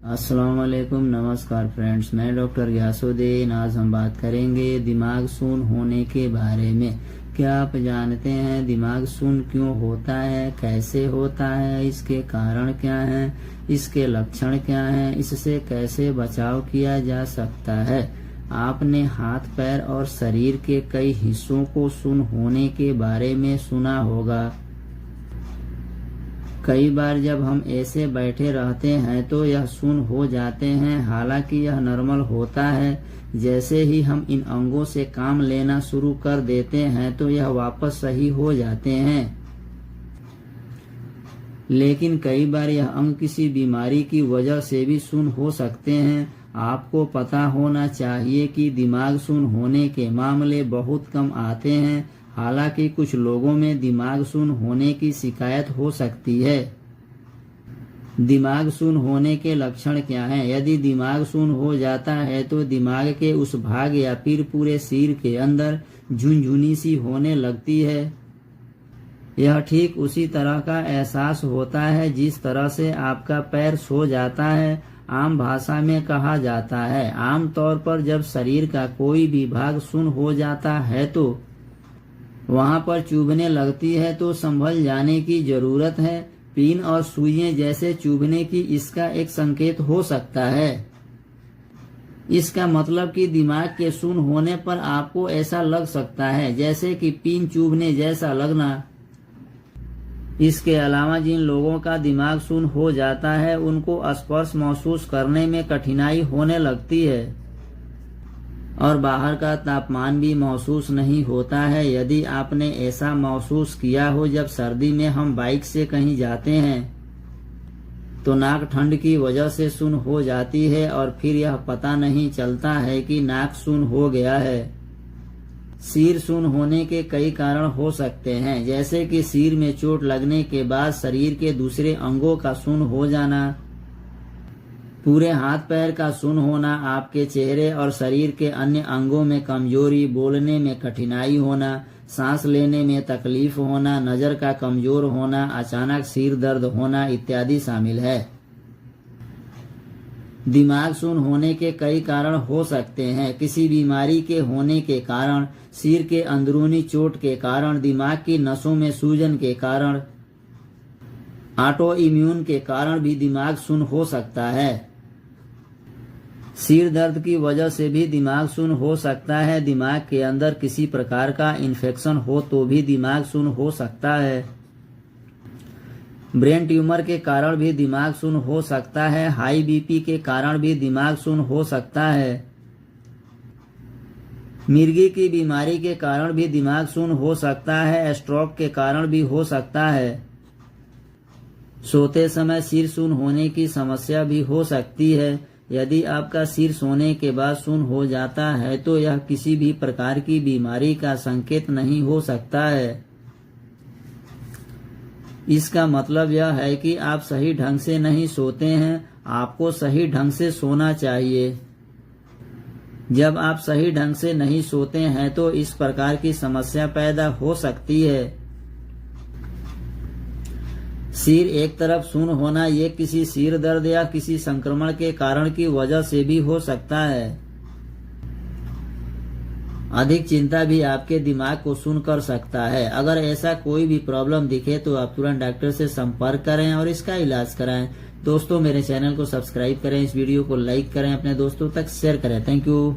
अस्सलामुअलैकुम, नमस्कार फ्रेंड्स। मैं डॉक्टर गयासुद्दीन। आज हम बात करेंगे दिमाग सुन्न होने के बारे में। क्या आप जानते हैं दिमाग सुन्न क्यों होता है, कैसे होता है, इसके कारण क्या हैं, इसके लक्षण क्या हैं, इससे कैसे बचाव किया जा सकता है। आपने हाथ, पैर और शरीर के कई हिस्सों को सुन्न होने के बारे में सुना होगा। कई बार जब हम ऐसे बैठे रहते हैं तो यह सुन्न हो जाते हैं, हालांकि यह नॉर्मल होता है। जैसे ही हम इन अंगों से काम लेना शुरू कर देते हैं तो यह वापस सही हो जाते हैं। लेकिन कई बार यह अंग किसी बीमारी की वजह से भी सुन्न हो सकते हैं। आपको पता होना चाहिए कि दिमाग सुन्न होने के मामले बहुत कम आते हैं, हालांकि कुछ लोगों में दिमाग सुन्न होने की शिकायत हो सकती है। दिमाग सुन्न होने के लक्षण क्या हैं? यदि दिमाग सुन्न हो जाता है तो दिमाग के उस भाग या फिर पूरे सिर के अंदर झुनझुनी सी होने लगती है। यह ठीक उसी तरह का एहसास होता है जिस तरह से आपका पैर सो जाता है। आम भाषा में कहा जाता है, आमतौर पर जब शरीर का कोई भी भाग सुन्न हो जाता है तो वहां पर चुभने लगती है तो संभल जाने की जरूरत है। पिन और सुइयां जैसे चुभने की इसका एक संकेत हो सकता है। इसका मतलब कि दिमाग के सुन्न होने पर आपको ऐसा लग सकता है जैसे कि पिन चुभने जैसा लगना। इसके अलावा जिन लोगों का दिमाग सुन्न हो जाता है उनको स्पर्श महसूस करने में कठिनाई होने लगती है और बाहर का तापमान भी महसूस नहीं होता है। यदि आपने ऐसा महसूस किया हो जब सर्दी में हम बाइक से कहीं जाते हैं तो नाक ठंड की वजह से सुन्न हो जाती है और फिर यह पता नहीं चलता है कि नाक सुन्न हो गया है। सिर सुन्न होने के कई कारण हो सकते हैं, जैसे कि सिर में चोट लगने के बाद शरीर के दूसरे अंगों का सुन्न हो जाना, पूरे हाथ पैर का सुन्न होना, आपके चेहरे और शरीर के अन्य अंगों में कमजोरी, बोलने में कठिनाई होना, सांस लेने में तकलीफ होना, नजर का कमजोर होना, अचानक सिर दर्द होना इत्यादि शामिल है। दिमाग सुन्न होने के कई कारण हो सकते हैं। किसी बीमारी के होने के कारण, सिर के अंदरूनी चोट के कारण, दिमाग की नसों में सूजन के कारण, ऑटो इम्यून के कारण भी दिमाग सुन्न हो सकता है। सिर दर्द की वजह से भी दिमाग सुन्न हो सकता है। दिमाग के अंदर किसी प्रकार का इन्फेक्शन हो तो भी दिमाग सुन्न हो सकता है। ब्रेन ट्यूमर के कारण भी दिमाग सुन्न हो सकता है। हाई बीपी के कारण भी दिमाग सुन्न हो सकता है। मिर्गी की बीमारी के कारण भी दिमाग सुन्न हो सकता है। स्ट्रोक के कारण भी हो सकता है। सोते समय सिर सुन्न होने की समस्या भी हो सकती है। यदि आपका सिर सोने के बाद सुन्न हो जाता है तो यह किसी भी प्रकार की बीमारी का संकेत नहीं हो सकता है। इसका मतलब यह है कि आप सही ढंग से नहीं सोते हैं। आपको सही ढंग से सोना चाहिए। जब आप सही ढंग से नहीं सोते हैं तो इस प्रकार की समस्या पैदा हो सकती है। सिर एक तरफ सुन्न होना ये किसी सिर दर्द या किसी संक्रमण के कारण की वजह से भी हो सकता है। अधिक चिंता भी आपके दिमाग को सुन्न कर सकता है। अगर ऐसा कोई भी प्रॉब्लम दिखे तो आप तुरंत डॉक्टर से संपर्क करें और इसका इलाज कराएं। दोस्तों, मेरे चैनल को सब्सक्राइब करें, इस वीडियो को लाइक करें, अपने दोस्तों तक शेयर करें। Thank you.